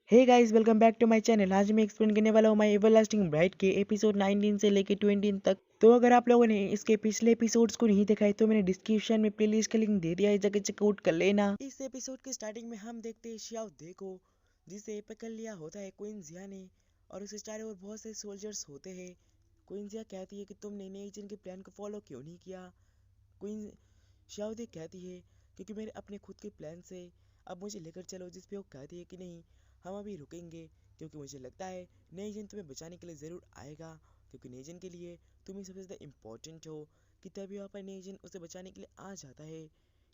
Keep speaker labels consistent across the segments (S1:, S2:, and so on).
S1: Hey guys, welcome back to my channel. आज मैं explain करने वाला हूँ माय एवरलास्टिंग ब्राइड के एपिसोड 19 से लेके 20 तक। तो अगर आप लोगों ने इसके पिछले एपिसोड्स को नहीं देखा है तो मैंने डिस्क्रिप्शन में प्लेलिस्ट का लिंक दे दिया है, जाकर चेकआउट कर लेना। इस एपिसोड के स्टार्टिंग में हम देखते हैं शियाओ दे को, जिसे पकड़ लिया होता है क्वीन जिया ने, और उसके चारों ओर बहुत से सोल्जर्स होते हैं। क्वीन जिया कहती है कि तुमने नई जिन के प्लान को फॉलो क्यों नहीं किया। क्वीन शियाओ दे कहती है क्योंकि मेरे अपने खुद के प्लान से, अब मुझे लेकर चलो। जिस पे वो कहती है कि नहीं, हम अभी रुकेंगे क्योंकि मुझे लगता है नई जन तुम्हें बचाने के लिए ज़रूर आएगा, क्योंकि नई जन के लिए तुम ही सबसे ज़्यादा इम्पोर्टेंट हो। कि तभी यहाँ पर नई जन उसे बचाने के लिए आ जाता है।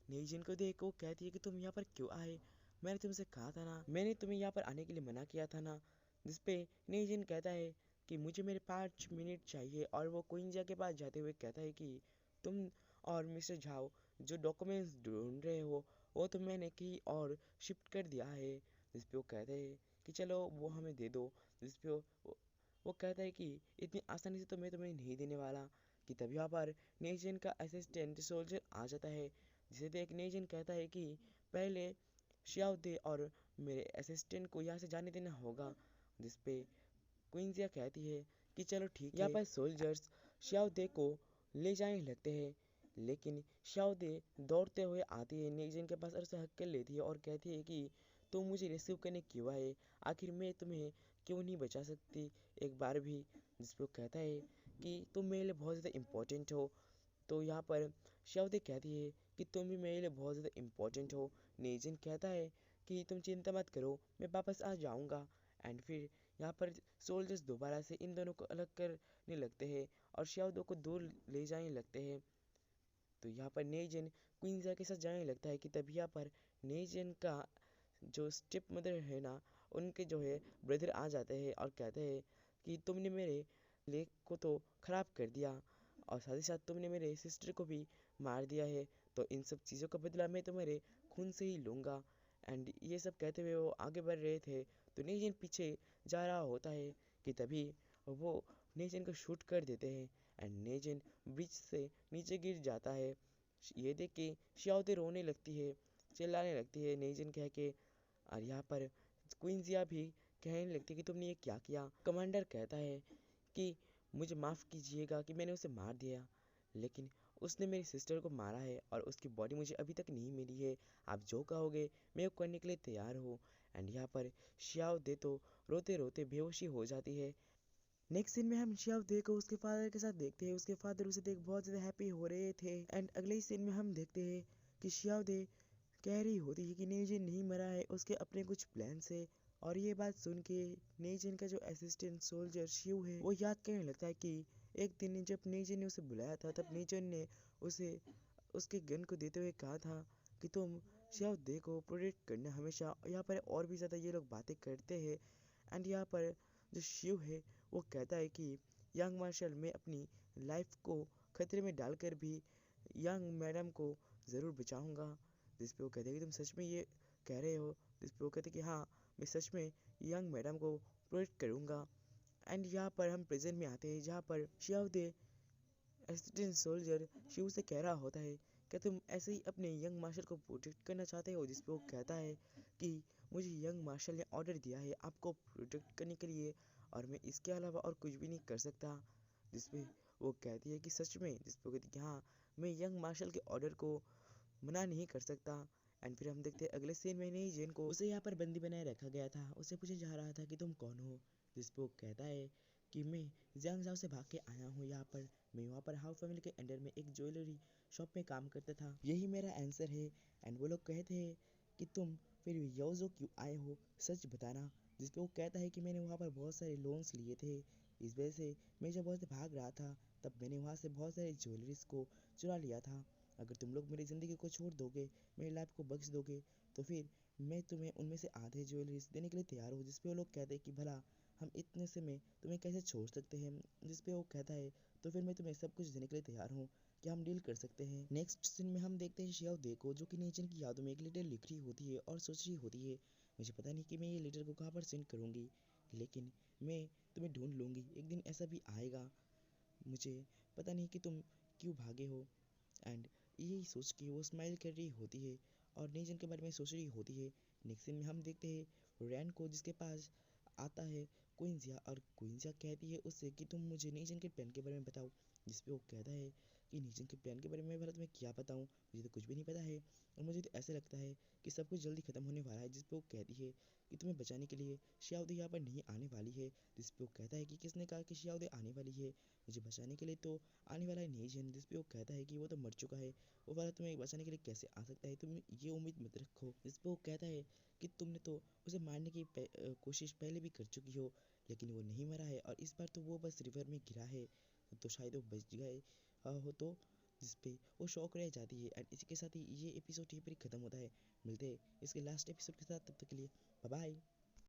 S1: नई जन को देख वो कहती है कि तुम यहाँ पर क्यों आए, मैंने तुमसे कहा था ना, मैंने तुम्हें यहाँ पर आने के लिए मना किया था ना। जिसपे नई जन कहता है कि मुझे मेरे 5 मिनट चाहिए, और वो क्वीन के पास जाते हुए कहता है कि तुम और मिस्टर झाओ जो डॉक्यूमेंट्स ढूंढ रहे हो वो तो मैंने की और शिफ्ट कर दिया है। जिसपे वो कहते हैं कि चलो वो हमें दे दो। जिसपे वो कहता है कि इतनी आसानी से तो मैं तुम्हें नहीं देने वाला। कि तभी वहाँ पर नेजन का असिस्टेंट सोल्जर आ जाता है, जिसे देख नेजन कहता है कि पहले शियाओ दे और मेरे असिस्टेंट को यहाँ से जाने देना होगा। जिसपे क्वींजिया कहती है कि चलो ठीक है। यहाँ पर सोल्जर्स शियाओ दे को ले जाने लगते हैं, लेकिन शियाओ दे दौड़ते हुए आती है नेजन के पास और उसे हक कर लेती है और कहती है कि तुम मुझे रिसीव करने क्यों आए, आखिर मैं तुम्हें क्यों नहीं बचा सकती एक बार भी। जिस पे वो कहता है कि तुम मेरे लिए बहुत ज़्यादा इम्पोर्टेंट हो। तो यहाँ पर शियाओ कहती है कि तुम भी मेरे लिए बहुत ज़्यादा इम्पोर्टेंट हो। नेजन कहता है कि तुम चिंता मत करो, मैं वापस आ जाऊँगा। एंड फिर यहाँ पर सोल्जर्स दोबारा से इन दोनों को अलग करने लगते हैं और शियाओ को दूर ले जाने लगते हैं। तो यहाँ पर नेजन क्वींजा के साथ जाने लगता है कि तभी यहाँ पर नेजन का जो स्टेप मदर है ना, उनके जो है ब्रदर आ जाते हैं और कहते हैं कि तुमने मेरे लेक को तो ख़राब कर दिया, और साथ ही साथ तुमने मेरे सिस्टर को भी मार दिया है, तो इन सब चीज़ों का बदला मैं तुम्हारे खून से ही लूँगा। एंड ये सब कहते हुए वो आगे बढ़ रहे थे, तो नेजन पीछे जा रहा होता है कि तभी वो नेजन को शूट कर देते हैं एंड नेजन ब्रिज से नीचे गिर जाता है। ये देख के शियाओते रोने लगती है, चिल्लाने लगती है नेजन कह के। और यहाँ पर क्वींजिया भी कहने लगती है कि तुमने ये क्या किया। कमांडर कहता है कि मुझे माफ़ कीजिएगा कि मैंने उसे मार दिया, लेकिन उसने मेरी सिस्टर को मारा है और उसकी बॉडी मुझे अभी तक नहीं मिली है। आप जो कहोगे मैं वो करने के लिए तैयार हूँ। एंड यहाँ पर शियाओ दे तो रोते रोते बेहोशी हो जाती है। नेक्स्ट सीन में हम शियाव दे को उसके फादर के साथ देखते हैं। उसके फादर उसे देख बहुत ज़्यादा हैप्पी हो रहे थे। एंड अगले ही सीन में हम देखते हैं कि शियाव दे कह रही होती है कि नेजिन नहीं मरा है, उसके अपने कुछ प्लान है। और ये बात सुन के नेजिन का जो असिस्टेंट सोल्जर शिव है वो याद करने लगता है कि एक दिन जब नेजिन ने उसे बुलाया था तब नेजिन ने उसे उसके गन को देते हुए कहा था कि तुम शियाव दे को प्रोटेक्ट करना हमेशा। यहाँ पर और भी ज़्यादा ये लोग बातें करते हैं। एंड यहाँ पर जो शिव है वो कहता है कि यंग मार्शल में अपनी लाइफ को खतरे में डालकर भी यंग मैडम को ज़रूर बचाऊंगा। जिस पे वो कहते हैं कि तुम सच में ये कह रहे हो। जिस पे वो कहते हैं कि हाँ, मैं सच में यंग मैडम को प्रोटेक्ट करूंगा। एंड यहाँ पर हम प्रेजेंट में आते हैं जहाँ पर शियावदे असिस्टेंट सोल्जर शिव से कह रहा होता है क्या तुम ऐसे ही अपने यंग मार्शल को प्रोटेक्ट करना चाहते हो। जिस पे वो कहता है कि मुझे यंग मार्शल ने ऑर्डर दिया है आपको प्रोटेक्ट करने के लिए, और मैं इसके अलावा और कुछ भी नहीं कर सकता। जिसपे वो कहती है कि सच में। जिसपे वो कहती है कि हाँ, मैं यंग मार्शल के ऑर्डर को मना नहीं कर सकता। एंड फिर हम देखते हैं अगले सीन में नहीं जेन को उसे यहाँ पर बंदी बनाए रखा गया था। उसे पूछा जा रहा था कि तुम कौन हो। जिसपे वो कहता है कि मैं जियांग जाओ से भाग के आया हूँ यहाँ पर। मैं वहाँ पर हाउ फैमिली के अंडर में एक ज्वेलरी शॉप में काम करता था, यही मेरा आंसर है। एंड वो लोग कहते हैं कि तुम फिर योजो क्यों आए हो, सच बताना। जिसपे वो कहता है कि मैंने वहाँ पर बहुत सारे लोन्स लिए थे, इस वजह से मैं जब वहाँ से भाग रहा था तब मैंने वहाँ से बहुत सारे ज्वेलरीज को चुरा लिया था। अगर तुम लोग मेरी ज़िंदगी को छोड़ दोगे, मेरी लाइफ को बख्श दोगे, तो फिर मैं तुम्हें उनमें से आधे ज्वेलरीज देने के लिए तैयार हूँ। जिसपे वो लोग कहते हैं कि भला हम इतने से में तुम्हें कैसे छोड़ सकते हैं। जिसपे वो कहता है तो फिर मैं तुम्हें सब कुछ देने के लिए तैयार हूँ, क्या हम डील कर सकते हैं। नेक्स्ट सीन में हम देखते हैं शियाओ दे को जो कि नेचर की यादों में एक लेटर लिख रही होती है और सोच रही होती है मुझे पता नहीं कि मैं ये लेटर को कहाँ पर सेंड करूँगी, लेकिन मैं तुम्हें ढूंढ लूँगी। एक दिन ऐसा भी आएगा, मुझे पता नहीं कि तुम क्यों भागे हो। एंड यही सोच के वो स्माइल कर रही होती है और नेजन के बारे में सोच रही होती है। नेक्स्ट सीन में हम देखते हैं
S2: रैन को, जिसके पास आता है क्विंसिया, और क्विंसिया कहती है उससे कि तुम मुझे नीजन के प्लान के बारे में बताओ। जिस पे वो कहता है कि नीजन के प्लान के बारे में भला तुम्हें क्या बताऊं, मुझे तो कुछ भी नहीं पता है और मुझे तो ऐसा लगता है कि सब कुछ जल्दी खत्म होने वाला है। जिस पे वो कहती है कि तुम्हें बचाने के लिए शियाओदे यहाँ पर नहीं आने वाली है। जिस पे वो कहता है कि किसने कहा कि शियाओदे आने वाली है, मुझे बचाने के लिए तो आने वाला है नीजन। जिस पे वो कहता है कि वो तो मर चुका है, वो वाला तुम्हें बचाने के लिए कैसे आ सकता है, तुम ये उम्मीद मत रखो। जिस पे वो कहता है कि तुमने तो उसे मारने की कोशिश पहले भी कर चुकी हो, लेकिन वो नहीं मरा है और इस बार तो वो बस रिवर में गिरा है, तो शायद वो बच गए हो तो। जिसपे वो शौक रह जाती है। एंड इसी के साथ ही ये एपिसोड यहीं पर ही खत्म होता है। मिलते हैं इसके लास्ट एपिसोड के साथ, तब तक के लिए बाय बाय।